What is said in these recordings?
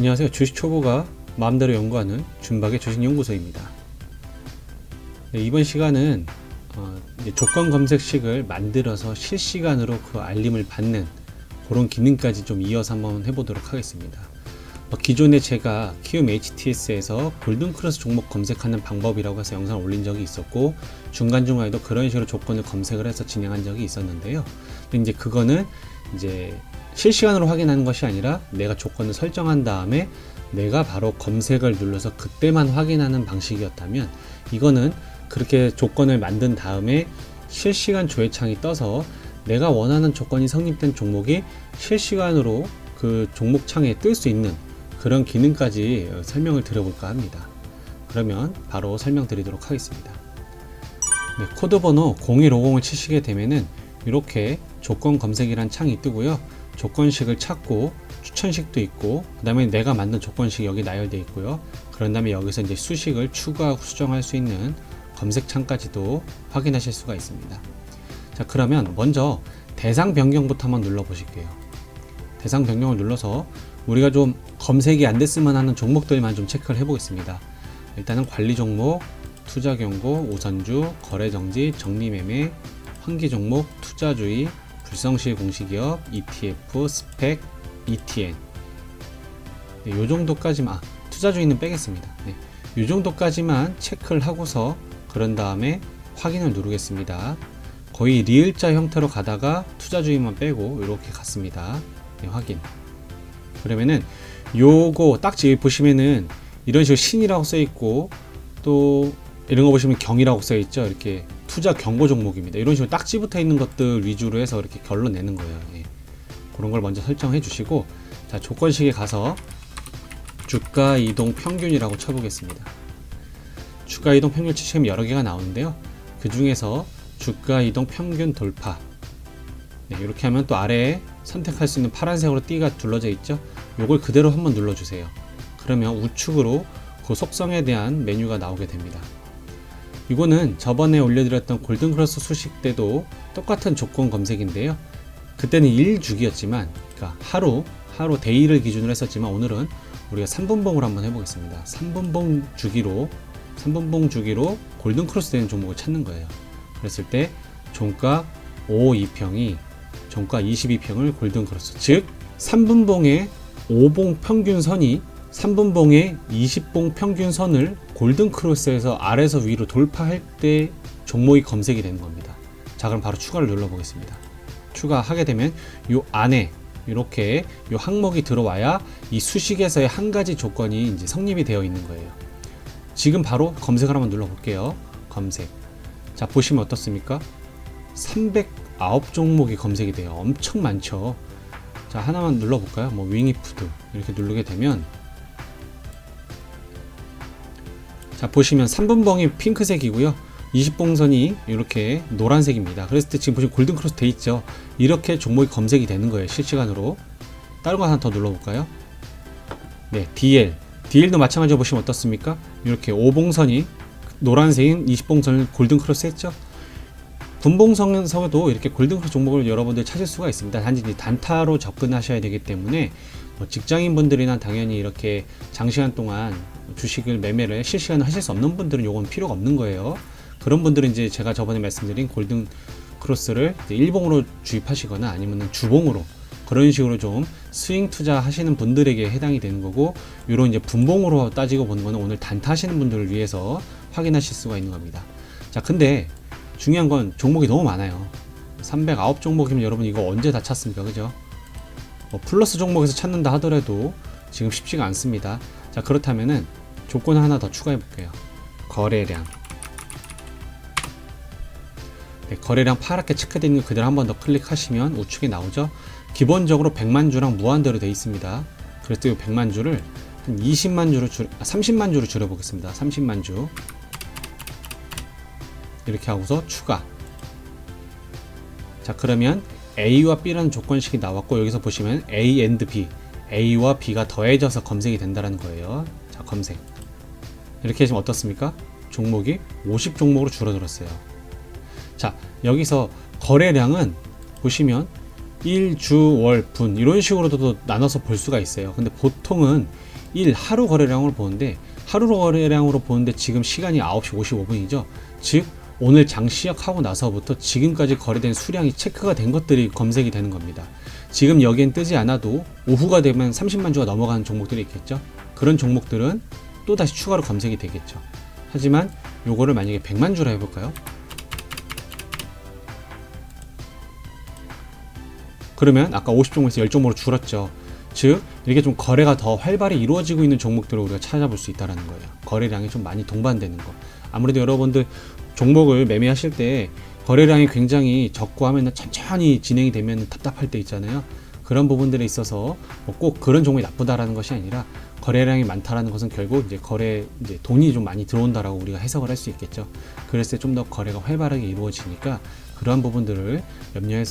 안녕하세요. 주식 초보가 마음대로 연구하는 준박의 주식연구소입니다. 네, 이번 시간은 이제 조건 검색식을 만들어서 실시간으로 그 알림을 받는 그런 기능까지 좀 이어서 한번 해보도록 하겠습니다. 기존에 제가 키움 HTS에서 골든크로스 종목 검색하는 방법이라고 해서 영상을 올린 적이 있었고, 중간중간에도 그런 식으로 조건을 검색을 해서 진행한 적이 있었는데요. 근데 이제 그거는 이제 실시간으로 확인하는 것이 아니라 내가 조건을 설정한 다음에 내가 바로 검색을 눌러서 그때만 확인하는 방식이었다면, 이거는 그렇게 조건을 만든 다음에 실시간 조회창이 떠서 내가 원하는 조건이 성립된 종목이 실시간으로 그 종목 창에 뜰 수 있는 그런 기능까지 설명을 드려볼까 합니다. 그러면 바로 설명드리도록 하겠습니다. 네, 코드 번호 0150을 치시게 되면은 이렇게 조건 검색이란 창이 뜨고요. 조건식을 찾고 추천식도 있고, 그 다음에 내가 만든 조건식이 여기 나열되어 있고요. 그런 다음에 여기서 이제 수식을 추가하고 수정할 수 있는 검색 창까지도 확인하실 수가 있습니다. 자, 그러면 먼저 대상 변경부터 한번 눌러 보실게요. 대상 변경을 눌러서 우리가 좀 검색이 안 됐으면 하는 종목들만 좀 체크를 해 보겠습니다. 일단은 관리 종목, 투자 경고, 우선주, 거래 정지, 정리 매매, 환기 종목, 투자주의, 불성실 공시기업, ETF, 스펙, ETN. 네, 요 정도까지만, 투자주의는 빼겠습니다. 네, 요 정도까지만 체크를 하고서 그런 다음에 확인을 누르겠습니다. 거의 리을자 형태로 가다가 투자주의만 빼고 이렇게 갔습니다. 네, 확인. 그러면은 요거 딱지 보시면은 이런 식으로 신이라고 써 있고, 또 이런 거 보시면 경이라고 써 있죠. 이렇게 투자 경고 종목입니다. 이런 식으로 딱지 붙어 있는 것들 위주로 해서 이렇게 결론 내는 거예요. 예. 그런 걸 먼저 설정해 주시고, 자, 조건식에 가서 주가 이동 평균이라고 쳐보겠습니다. 주가 이동 평균 치시면 여러 개가 나오는데요. 그 중에서 주가 이동 평균 돌파. 네, 이렇게 하면 또 아래에 선택할 수 있는 파란색으로 띠가 둘러져 있죠. 요걸 그대로 한번 눌러주세요. 그러면 우측으로 그 속성에 대한 메뉴가 나오게 됩니다. 이거는 저번에 올려드렸던 골든크로스 수식 때도 똑같은 조건 검색인데요. 그때는 1주기였지만, 그러니까 하루 데이를 기준으로 했었지만, 오늘은 우리가 3분봉으로 한번 해보겠습니다. 3분봉 주기로 골든크로스 되는 종목을 찾는 거예요. 그랬을 때 종가 52평이 종가 22평을 골든크로스, 즉 3분봉의 5봉 평균선이 3분봉의 20봉 평균선을 골든크로스에서 아래에서 위로 돌파할 때 종목이 검색이 되는 겁니다. 자, 그럼 바로 추가를 눌러 보겠습니다. 추가하게 되면 요 안에 이렇게 요 항목이 들어와야 이 수식에서의 한 가지 조건이 이제 성립이 되어 있는 거예요. 지금 바로 검색을 한번 눌러 볼게요. 검색. 자, 보시면 어떻습니까? 309종목이 검색이 돼요. 엄청 많죠. 자, 하나만 눌러볼까요? 뭐 윙이푸드 이렇게 누르게 되면, 자, 보시면 3분봉이 핑크색이고요. 20봉선이 이렇게 노란색입니다. 그랬을 때 지금 보시면 골든크로스 돼 있죠. 이렇게 종목이 검색이 되는 거예요. 실시간으로. 다른 거 하나 더 눌러볼까요? 네, DL도 마찬가지로 보시면 어떻습니까? 이렇게 5봉선이 노란색인 20봉선을 골든크로스 했죠. 분봉선에서도 이렇게 골든크로스 종목을 여러분들 찾을 수가 있습니다. 단지 단타로 접근하셔야 되기 때문에, 직장인 분들이나 당연히 이렇게 장시간 동안 주식을 매매를 실시간으로 하실 수 없는 분들은 요건 필요가 없는 거예요. 그런 분들은 이제 제가 저번에 말씀드린 골든크로스를 일봉으로 주입하시거나 아니면 주봉으로, 그런 식으로 좀 스윙 투자 하시는 분들에게 해당이 되는 거고, 요런 이제 분봉으로 따지고 보는 거는 오늘 단타 하시는 분들을 위해서 확인하실 수가 있는 겁니다. 자, 근데 중요한 건 종목이 너무 많아요. 309종목이면 여러분 이거 언제 다 찾습니까? 그죠? 플러스 종목에서 찾는다 하더라도 지금 쉽지가 않습니다. 자, 그렇다면은 조건을 하나 더 추가해 볼게요. 거래량. 네, 거래량 파랗게 체크되어 있는 거 그대로 한 번 더 클릭하시면 우측에 나오죠. 기본적으로 100만 주랑 무한대로 되어 있습니다. 그래서 이 100만 주를 한 30만 주로 줄여 보겠습니다. 30만 주. 이렇게 하고서 추가. 자, 그러면 A와 B라는 조건식이 나왔고, 여기서 보시면 A and B, A와 B가 더해져서 검색이 된다는 거예요. 자, 검색. 이렇게 하시면 어떻습니까? 종목이 50종목으로 줄어들었어요. 자, 여기서 거래량은 보시면 일, 주, 월, 분 이런 식으로도 나눠서 볼 수가 있어요. 근데 보통은 하루 거래량을 보는데, 하루 거래량으로 보는데 지금 시간이 9시 55분이죠. 즉 오늘 장 시작하고 나서부터 지금까지 거래된 수량이 체크가 된 것들이 검색이 되는 겁니다. 지금 여기엔 뜨지 않아도 오후가 되면 30만 주가 넘어가는 종목들이 있겠죠. 그런 종목들은 또 다시 추가로 검색이 되겠죠. 하지만 요거를 만약에 100만 주라 해볼까요? 그러면 아까 50종목에서 10종목으로 줄었죠. 즉 이렇게 좀 거래가 더 활발히 이루어지고 있는 종목들을 우리가 찾아볼 수 있다는 거예요. 거래량이 좀 많이 동반되는 거. 아무래도 여러분들 종목을 매매하실 때 거래량이 굉장히 적고 하면 천천히 진행이 되면 답답할 때 있잖아요. 그런 부분들에 있어서 꼭 그런 종목이 나쁘다라는 것이 아니라, 거래량이 많다라는 것은 결국 이제 돈이 좀 많이 들어온다라고 우리가 해석을 할 수 있겠죠. 그랬을 때 좀 더 거래가 활발하게 이루어지니까 그러한 부분들을 염려해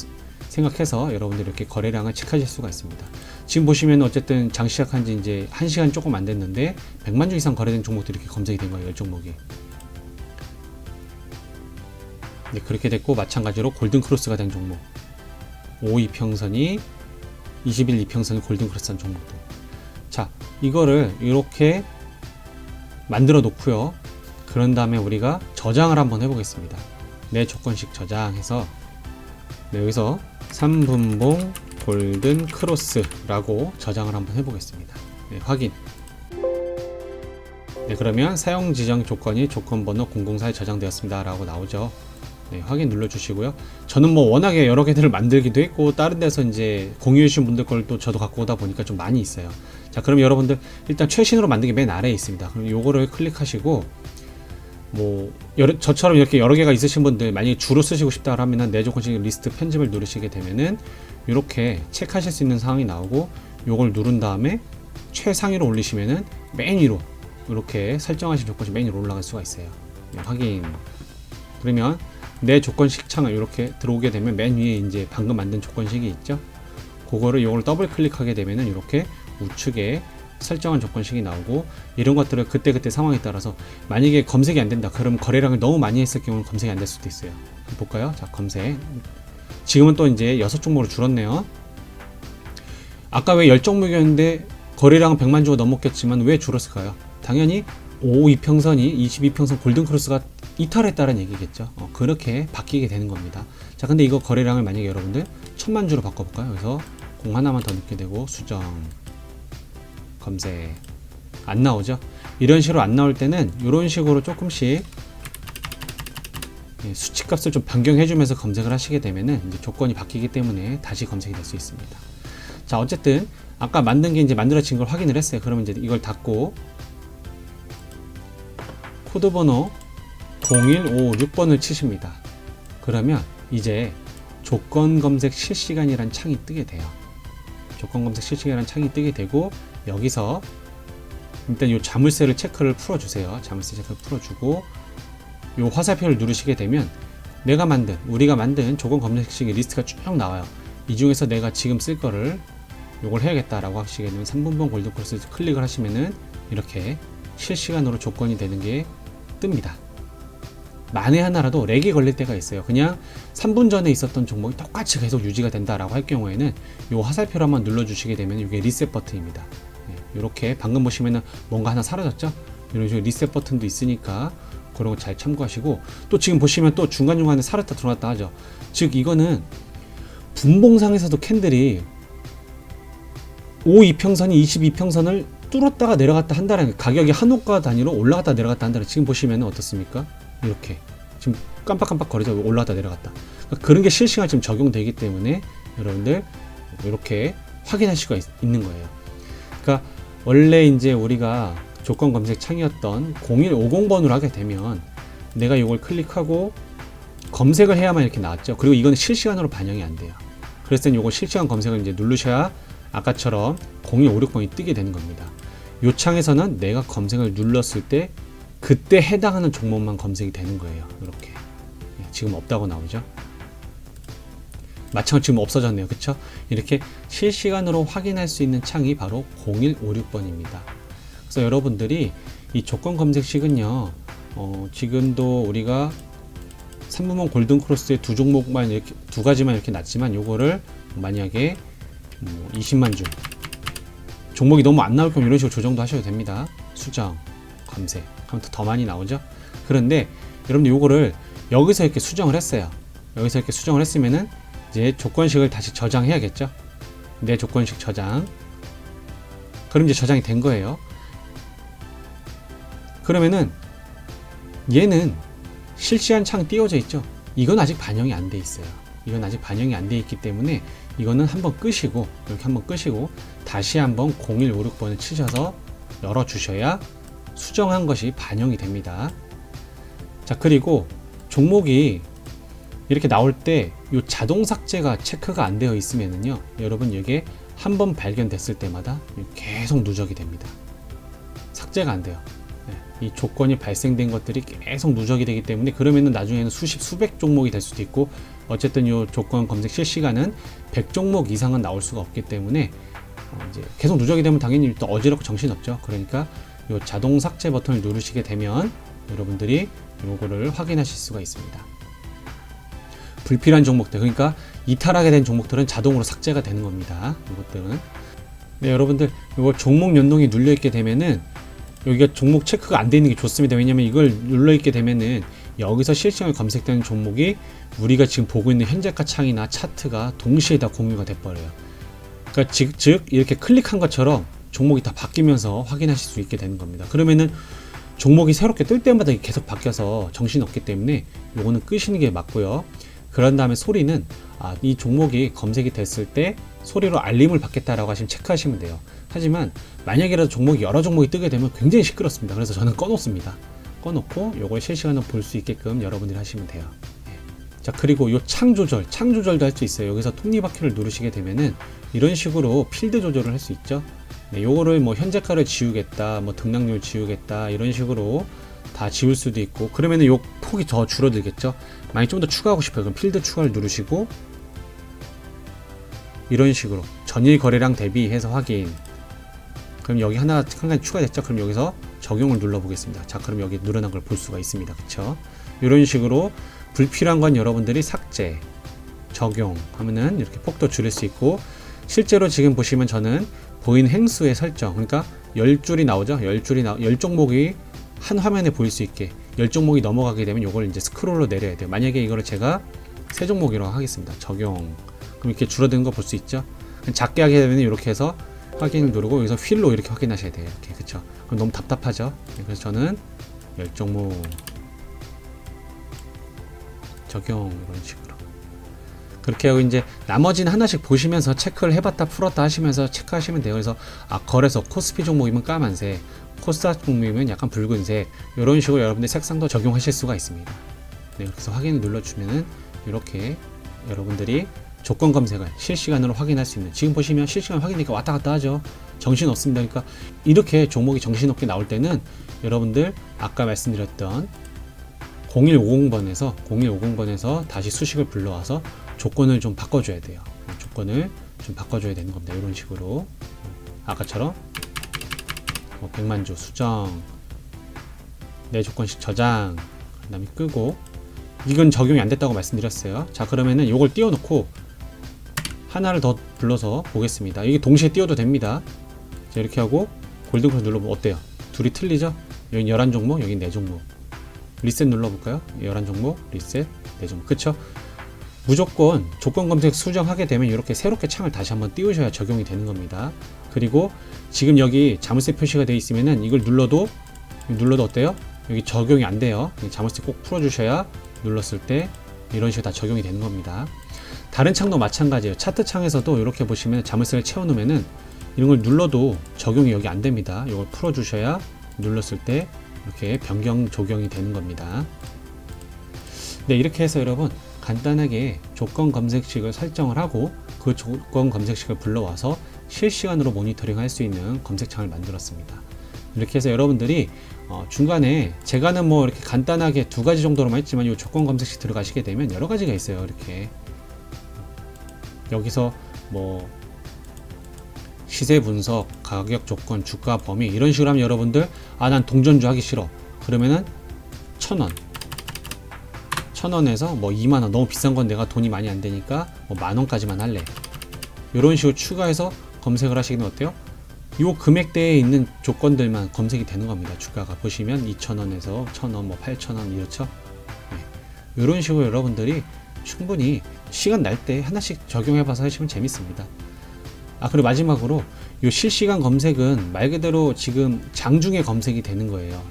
생각해서 여러분들 이렇게 거래량을 체크하실 수가 있습니다. 지금 보시면 어쨌든 장 시작한 지 이제 1시간 조금 안 됐는데 100만 주 이상 거래된 종목들이 이렇게 검색이 된 거예요. 10종목이. 네, 그렇게 됐고, 마찬가지로 골든 크로스가 된 종목, 5 이평선이 21 이평선이 골든 크로스한 종목도. 자, 이거를 이렇게 만들어 놓고요. 그런 다음에 우리가 저장을 한번 해보겠습니다. 내 조건식 저장해서, 네, 여기서 3분봉 골든 크로스라고 저장을 한번 해보겠습니다. 네, 확인. 네, 그러면 사용 지정 조건이 조건번호 004에 저장되었습니다 라고 나오죠. 네, 확인 눌러주시고요. 저는 뭐 워낙에 여러 개들을 만들기도 했고, 다른 데서 이제 공유해주신 분들 걸 또 저도 갖고 오다 보니까 좀 많이 있어요. 자, 그럼 여러분들 일단 최신으로 만든 게 맨 아래에 있습니다. 그럼 요거를 클릭하시고, 뭐 저처럼 이렇게 여러 개가 있으신 분들, 만약에 주로 쓰시고 싶다 하면은 내 조건식 리스트 편집을 누르시게 되면은 이렇게 체크하실 수 있는 상황이 나오고, 요걸 누른 다음에 최상위로 올리시면은 맨 위로 이렇게 설정하신 조건식 맨 위로 올라갈 수가 있어요. 네, 확인. 그러면 내 조건식 창을 이렇게 들어오게 되면 맨 위에 이제 방금 만든 조건식이 있죠. 그거를 요걸 더블 클릭하게 되면은 이렇게 우측에 설정한 조건식이 나오고, 이런 것들을 그때그때 상황에 따라서 만약에 검색이 안 된다 그럼 거래량을 너무 많이 했을 경우는 검색이 안 될 수도 있어요. 한번 볼까요? 자, 검색. 지금은 또 이제 6종목으로 줄었네요. 아까 왜 10종목이었는데 거래량은 100만 주가 넘었겠지만 왜 줄었을까요? 당연히 5 이평선이 22평선 골든 크로스가 이탈했다는 얘기겠죠. 그렇게 바뀌게 되는 겁니다. 자, 근데 이거 거래량을 만약에 여러분들 1000만 주로 바꿔볼까요? 그래서 공 하나만 더 넣게 되고 수정, 검색. 안 나오죠? 이런 식으로 안 나올 때는 이런 식으로 조금씩 수치값을 좀 변경해 주면서 검색을 하시게 되면은 이제 조건이 바뀌기 때문에 다시 검색이 될 수 있습니다. 자, 어쨌든 아까 만든 게 이제 만들어진 걸 확인을 했어요. 그러면 이제 이걸 닫고 코드 번호 0156번을 치십니다. 그러면 이제 조건 검색 실시간이란 창이 뜨게 돼요. 조건 검색 실시간이란 창이 뜨게 되고, 여기서 일단 이 자물쇠를 체크를 풀어주세요. 자물쇠 체크를 풀어주고 이 화살표를 누르시게 되면 우리가 만든 조건 검색식의 리스트가 쭉 나와요. 이 중에서 내가 지금 쓸 거를 요걸 해야겠다라고 하시게 되면 3분봉 골든 크로스 클릭을 하시면은 이렇게 실시간으로 조건이 되는 게 뜹니다. 만에 하나라도 렉이 걸릴 때가 있어요. 그냥 3분 전에 있었던 종목이 똑같이 계속 유지가 된다라고 할 경우에는 이 화살표를 한번 눌러주시게 되면 이게 리셋 버튼입니다. 이렇게 방금 보시면은 뭔가 하나 사라졌죠? 이런 식으로 리셋 버튼도 있으니까 그런 거 잘 참고하시고, 또 지금 보시면 또 중간중간에 살았다 들어갔다 하죠. 즉 이거는 분봉상에서도 캔들이 5 이평선이 22평선을 뚫었다가 내려갔다 한다는, 가격이 한 호가 단위로 올라갔다 내려갔다 한다는, 지금 보시면 어떻습니까? 이렇게 지금 깜빡깜빡 거리죠. 올라갔다 내려갔다. 그러니까 그런 게 실시간 지금 적용되기 때문에 여러분들 이렇게 확인할 수가 있는 거예요. 그러니까 원래 이제 우리가 조건 검색 창이었던 0150번으로 하게 되면 내가 이걸 클릭하고 검색을 해야만 이렇게 나왔죠. 그리고 이거는 실시간으로 반영이 안 돼요. 그래서 이거 실시간 검색을 이제 누르셔야 아까처럼 0156번이 뜨게 되는 겁니다. 요 창에서는 내가 검색을 눌렀을 때 그때 해당하는 종목만 검색이 되는 거예요. 이렇게. 지금 없다고 나오죠. 마찬가지로 지금 없어졌네요. 그쵸? 이렇게 실시간으로 확인할 수 있는 창이 바로 0156번입니다. 그래서 여러분들이 이 조건 검색식은요, 지금도 우리가 3분봉 골든 크로스의 두 종목만 이렇게, 두 가지만 이렇게 놨지만 요거를 만약에 20만 주 종목이 너무 안 나올 경우 이런 식으로 조정도 하셔도 됩니다. 수정, 검색 하면 더 많이 나오죠. 그런데 여러분들 요거를 여기서 이렇게 수정을 했어요. 여기서 이렇게 수정을 했으면은 이제 조건식을 다시 저장해야겠죠. 내 조건식 저장. 그럼 이제 저장이 된 거예요. 그러면은 얘는 실시간 창 띄워져 있죠. 이건 아직 반영이 안 돼 있어요. 이건 아직 반영이 안 돼 있기 때문에 이거는 한번 끄시고, 이렇게 한번 끄시고 다시 한번 0156번을 치셔서 열어 주셔야 수정한 것이 반영이 됩니다. 자, 그리고 종목이 이렇게 나올 때 이 자동 삭제가 체크가 안 되어 있으면은요, 여러분 이게 한번 발견됐을 때마다 계속 누적이 됩니다. 삭제가 안 돼요. 이 조건이 발생된 것들이 계속 누적이 되기 때문에, 그러면은 나중에는 수십 수백 종목이 될 수도 있고, 어쨌든 이 조건 검색 실시간은 100종목 이상은 나올 수가 없기 때문에 이제 계속 누적이 되면 당연히 또 어지럽고 정신없죠. 그러니까 이 자동 삭제 버튼을 누르시게 되면 여러분들이 요거를 확인하실 수가 있습니다. 불필요한 종목들, 그러니까 이탈하게 된 종목들은 자동으로 삭제가 되는 겁니다. 이것들은. 네, 여러분들 이거 종목 연동이 눌려 있게 되면은 여기가 종목 체크가 안 되는 게 좋습니다. 왜냐면 이걸 눌러 있게 되면은 여기서 실시간으로 검색되는 종목이 우리가 지금 보고 있는 현재가 창이나 차트가 동시에 다 공유가 돼 버려요. 그러니까 즉 이렇게 클릭한 것처럼 종목이 다 바뀌면서 확인하실 수 있게 되는 겁니다. 그러면은 종목이 새롭게 뜰 때마다 계속 바뀌어서 정신없기 때문에 요거는 끄시는 게 맞고요. 그런 다음에 소리는 이 종목이 검색이 됐을 때 소리로 알림을 받겠다라고 하시면 체크하시면 돼요. 하지만 만약이라도 종목이 여러 종목이 뜨게 되면 굉장히 시끄럽습니다. 그래서 저는 꺼놓습니다. 꺼놓고 요걸 실시간으로 볼 수 있게끔 여러분들이 하시면 돼요. 자, 그리고 요 창 조절도 할 수 있어요. 여기서 톱니바퀴를 누르시게 되면은 이런 식으로 필드 조절을 할 수 있죠. 네, 요거를 뭐 현재가를 지우겠다, 뭐 등락률 지우겠다, 이런 식으로 다 지울 수도 있고, 그러면은 요 폭이 더 줄어들겠죠. 만약 좀 더 추가하고 싶어요. 그럼 필드 추가를 누르시고 이런 식으로 전일 거래량 대비해서 확인. 그럼 여기 한 가지 추가됐죠. 그럼 여기서 적용을 눌러 보겠습니다. 자, 그럼 여기 늘어난 걸 볼 수가 있습니다. 그쵸? 이런 식으로 불필요한 건 여러분들이 삭제, 적용 하면은 이렇게 폭도 줄일 수 있고, 실제로 지금 보시면 저는 보인 행수의 설정, 그러니까 10줄이 나오죠. 10종목이 한 화면에 보일 수 있게 10종목이 넘어가게 되면 이걸 이제 스크롤로 내려야 돼요. 만약에 이거를 제가 3종목이라고 하겠습니다. 적용. 그럼 이렇게 줄어드는 거 볼 수 있죠. 작게 하게 되면 이렇게 해서 확인을 누르고 여기서 휠로 이렇게 확인하셔야 돼요. 이렇게. 그쵸? 그럼 너무 답답하죠. 그래서 저는 10종목 적용, 이런 식으로. 그렇게 하고 이제 나머지는 하나씩 보시면서 체크를 해봤다 풀었다 하시면서 체크하시면 돼요. 그래서 거래소 코스피 종목이면 까만색, 코스닥 종목이면 약간 붉은색, 이런 식으로 여러분들 색상도 적용하실 수가 있습니다. 네, 그래서 확인을 눌러주면은 이렇게 여러분들이 조건 검색을 실시간으로 확인할 수 있는, 지금 보시면 실시간 확인이니까 왔다 갔다 하죠. 정신 없습니다. 그러니까 이렇게 종목이 정신없게 나올 때는 여러분들 아까 말씀드렸던 0150번에서 다시 수식을 불러와서 조건을 좀 바꿔줘야 돼요. 조건을 좀 바꿔줘야 되는 겁니다. 이런 식으로 아까처럼 100만주 수정, 내 조건식 저장, 그 다음에 끄고, 이건 적용이 안 됐다고 말씀드렸어요. 자, 그러면은 이걸 띄워놓고 하나를 더 불러서 보겠습니다. 이게 동시에 띄워도 됩니다. 자, 이렇게 하고 골든 크로스 눌러보면 어때요? 둘이 틀리죠? 여기 11종목, 여기 4종목. 리셋 눌러볼까요? 11종목, 리셋, 4종목. 그쵸? 무조건 조건 검색 수정하게 되면 이렇게 새롭게 창을 다시 한번 띄우셔야 적용이 되는 겁니다. 그리고 지금 여기 자물쇠 표시가 되어 있으면은 이걸 눌러도 어때요? 여기 적용이 안 돼요. 자물쇠 꼭 풀어주셔야 눌렀을 때 이런 식으로 다 적용이 되는 겁니다. 다른 창도 마찬가지예요. 차트 창에서도 이렇게 보시면 자물쇠를 채워 놓으면은 이런 걸 눌러도 적용이 여기 안 됩니다. 이걸 풀어주셔야 눌렀을 때 이렇게 변경 적용이 되는 겁니다. 네, 이렇게 해서 여러분 간단하게 조건 검색식을 설정을 하고 그 조건 검색식을 불러와서 실시간으로 모니터링 할 수 있는 검색창을 만들었습니다. 이렇게 해서 여러분들이 중간에 제가는 뭐 이렇게 간단하게 2가지 정도로만 했지만 이 조건 검색식 들어가시게 되면 여러 가지가 있어요. 이렇게 여기서 뭐 시세 분석, 가격 조건, 주가 범위 이런 식으로 하면 여러분들 난 동전주 하기 싫어. 그러면은 1,000원 1,000원에서 뭐 2만원, 너무 비싼 건 내가 돈이 많이 안 되니까 뭐 만원까지만 할래. 이런 식으로 추가해서 검색을 하시면 어때요? 요 금액대에 있는 조건들만 검색이 되는 겁니다. 주가가 보시면 2,000원에서 1,000원, 뭐 8,000원 이렇죠. 네. 이런 식으로 여러분들이 충분히 시간 날 때 하나씩 적용해봐서 하시면 재밌습니다. 그리고 마지막으로 요 실시간 검색은 말 그대로 지금 장중에 검색이 되는 거예요.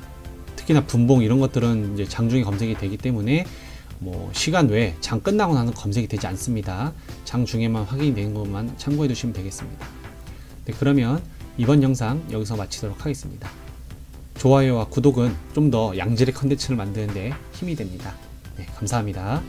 특히나 분봉 이런 것들은 이제 장중에 검색이 되기 때문에 뭐 시간 외에 장 끝나고 나는 검색이 되지 않습니다. 장중에만 확인이 되는 것만 참고해 두시면 되겠습니다. 네, 그러면 이번 영상 여기서 마치도록 하겠습니다. 좋아요와 구독은 좀 더 양질의 컨텐츠를 만드는 데 힘이 됩니다. 네, 감사합니다.